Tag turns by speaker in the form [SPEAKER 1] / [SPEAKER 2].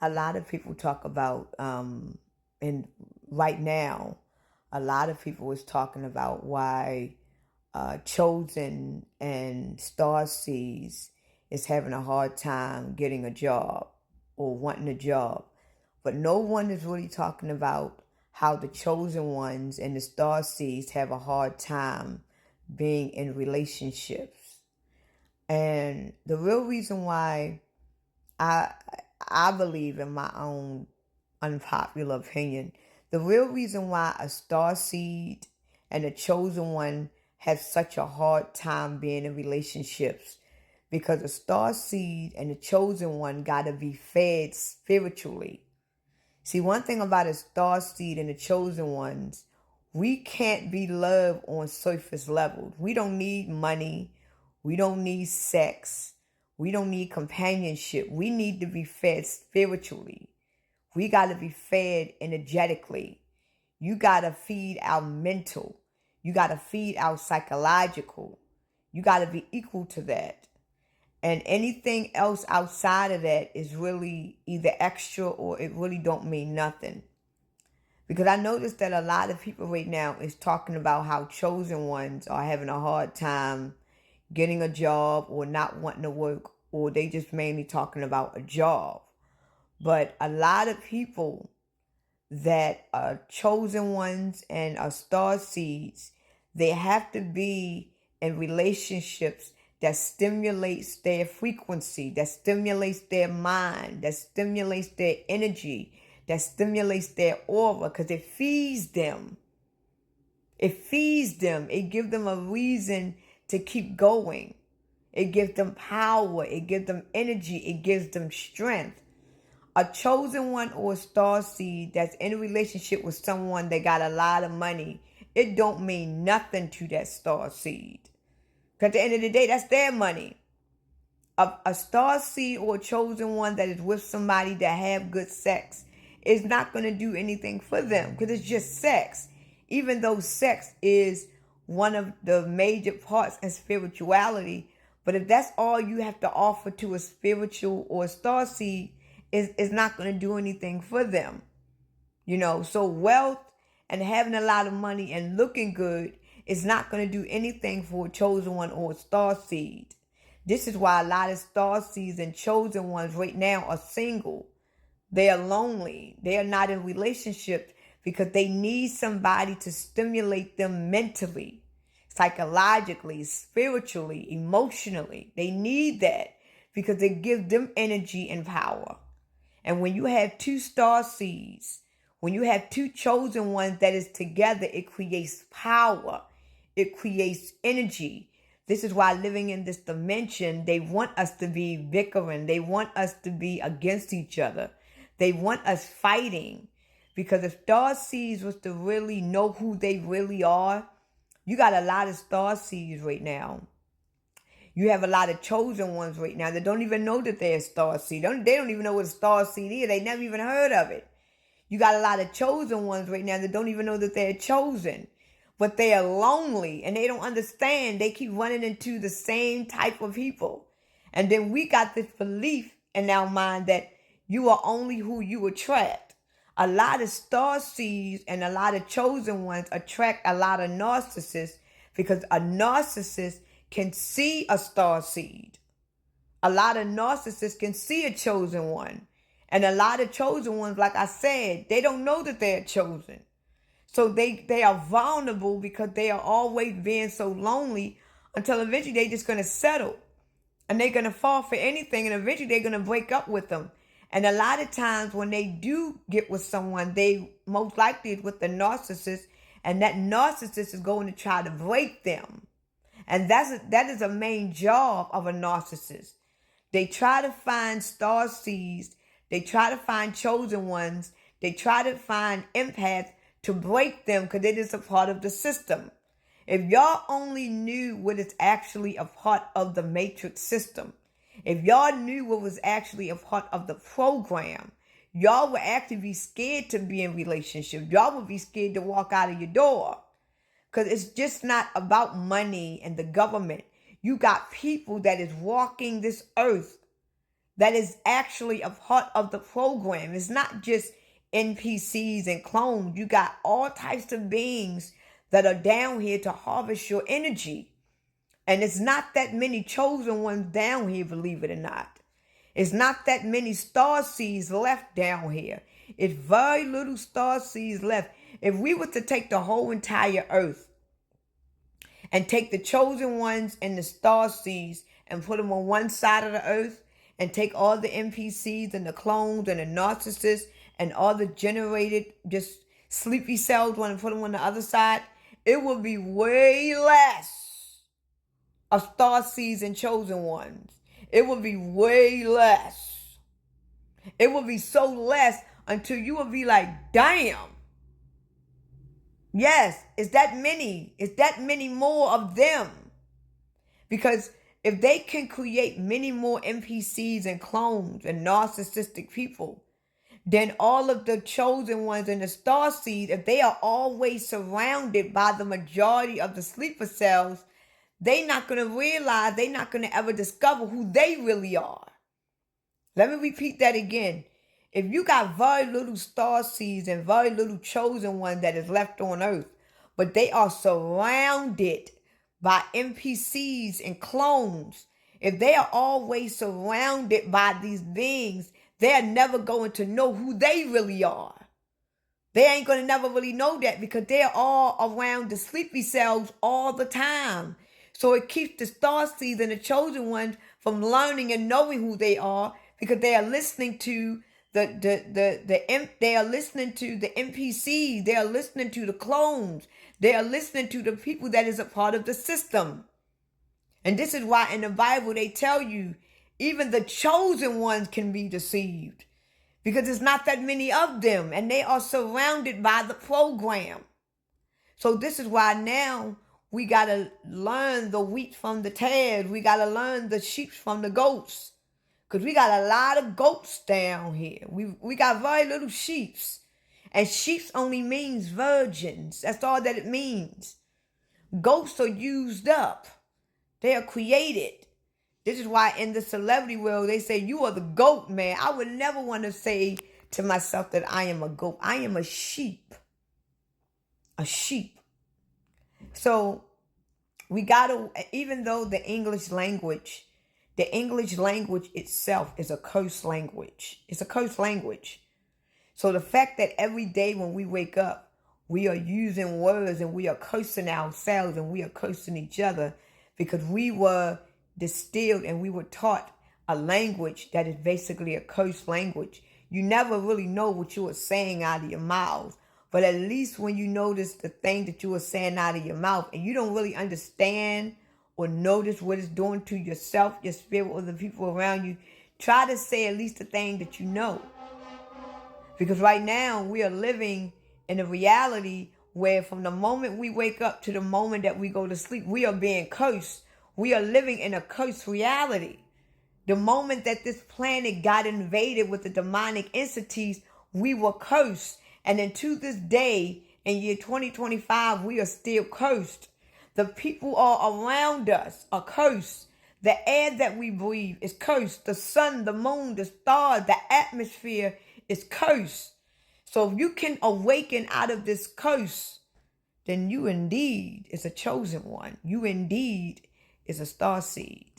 [SPEAKER 1] a lot of people talk about, and right now, a lot of people is talking about why Chosen and Starseeds is having a hard time getting a job or wanting a job. But no one is really talking about how the Chosen Ones and the Starseeds have a hard time being in relationships. And the real reason why I I believe, in my own unpopular opinion, the real reason why a star seed and a chosen one have such a hard time being in relationships, because a star seed and a chosen one gotta be fed spiritually. See, one thing about a star seed and the chosen ones, we can't be loved on surface levels. We don't need money. We don't need sex. We don't need companionship. We need to be fed spiritually. We got to be fed energetically. You got to feed our mental. You got to feed our psychological. You got to be equal to that. And anything else outside of that is really either extra or it really don't mean nothing. Because I noticed that a lot of people right now is talking about how chosen ones are having a hard time getting a job or not wanting to work, or they just mainly talking about a job. But a lot of people that are chosen ones and are star seeds, they have to be in relationships that stimulates their frequency, that stimulates their mind, that stimulates their energy, that stimulates their aura, because it feeds them. It feeds them. It gives them a reason to keep going. It gives them power. It gives them energy. It gives them strength. A chosen one or a star seed that's in a relationship with someone that got a lot of money, it don't mean nothing to that star seed. Because at the end of the day, that's their money. A star seed or a chosen one that is with somebody that have good sex is not going to do anything for them, because it's just sex. Even though sex is one of the major parts in spirituality, but if that's all you have to offer to a spiritual or a star seed, is not going to do anything for them. So wealth and having a lot of money and looking good is not going to do anything for a chosen one or a star seed. This is why a lot of star seeds and chosen ones right now are single. They are lonely. They are not in relationships because they need somebody to stimulate them mentally, psychologically, spiritually, emotionally. They need that because it gives them energy and power. And when you have two star seeds, when you have two chosen ones that is together, it creates power. It creates energy. This is why living in this dimension, they want us to be bickering. They want us to be against each other. They want us fighting. Because if star seeds was to really know who they really are, you got a lot of star seeds right now. You have a lot of chosen ones right now that don't even know that they're a star seed. They don't even know what a star seed is. They never even heard of it. You got a lot of chosen ones right now that don't even know that they're chosen. But they are lonely and they don't understand. They keep running into the same type of people. And then we got this belief in our mind that you are only who you attract. A lot of star seeds and a lot of chosen ones attract a lot of narcissists, because a narcissist can see a star seed. A lot of narcissists can see a chosen one. And a lot of chosen ones, like I said, they don't know that they're chosen. So they are vulnerable because they are always being so lonely, until eventually they're just going to settle. And they're going to fall for anything, and eventually they're going to break up with them. And a lot of times when they do get with someone, they most likely is with the narcissist, and that narcissist is going to try to break them. And that is a main job of a narcissist. They try to find star seeds. They try to find chosen ones. They try to find empaths to break them, because it is a part of the system. If y'all only knew what is actually a part of the matrix system, if y'all knew what was actually a part of the program, y'all would actually be scared to be in relationship. Y'all would be scared to walk out of your door. Because it's just not about money and the government. You got people that is walking this earth that is actually a part of the program. It's not just NPCs and clones. You got all types of beings that are down here to harvest your energy. And it's not that many chosen ones down here, believe it or not. It's not that many starseeds left down here. It's very little starseeds left. If we were to take the whole entire earth and take the chosen ones and the starseeds and put them on one side of the earth, and take all the NPCs and the clones and the narcissists and all the generated just sleepy cells and put them on the other side, it would be way less of starseeds and chosen ones. It would be way less. It would be so less until you would be like, damn. Yes, it's that many. It's that many more of them. Because if they can create many more NPCs and clones and narcissistic people, then all of the chosen ones and the starseed, if they are always surrounded by the majority of the sleeper cells, they're not going to realize, they're not going to ever discover who they really are. Let me repeat that again. If you got very little starseeds and very little chosen ones that is left on earth, but they are surrounded by NPCs and clones, if they are always surrounded by these beings, they're never going to know who they really are. They ain't going to never really know that because they're all around the sleepy cells all the time. So it keeps the starseeds and the chosen ones from learning and knowing who they are because they are listening to they are listening to the NPCs, they are listening to the clones, they are listening to the people that is a part of the system. And this is why in the Bible they tell you even the chosen ones can be deceived because there's not that many of them and they are surrounded by the program. So this is why now we got to learn the wheat from the tares. We got to learn the sheep from the goats. Because we got a lot of goats down here. We got very little sheeps. And sheeps only means virgins. That's all that it means. Goats are used up. They are created. This is why in the celebrity world, they say, you are the goat, man. I would never want to say to myself that I am a goat. I am a sheep. A sheep. So we got to, even though the English language itself is a cursed language. It's a cursed language. So the fact that every day when we wake up, we are using words and we are cursing ourselves and we are cursing each other because we were distilled and we were taught a language that is basically a cursed language. You never really know what you are saying out of your mouth. But at least when you notice the thing that you are saying out of your mouth and you don't really understand or notice what it's doing to yourself, your spirit, or the people around you, try to say at least the thing that you know. Because right now we are living in a reality where from the moment we wake up to the moment that we go to sleep, we are being cursed. We are living in a cursed reality. The moment that this planet got invaded with the demonic entities, we were cursed. And then to this day, in year 2025, we are still cursed. The people all around us are cursed. The air that we breathe is cursed. The sun, the moon, the stars, the atmosphere is cursed. So if you can awaken out of this curse, then you indeed is a chosen one. You indeed is a starseed.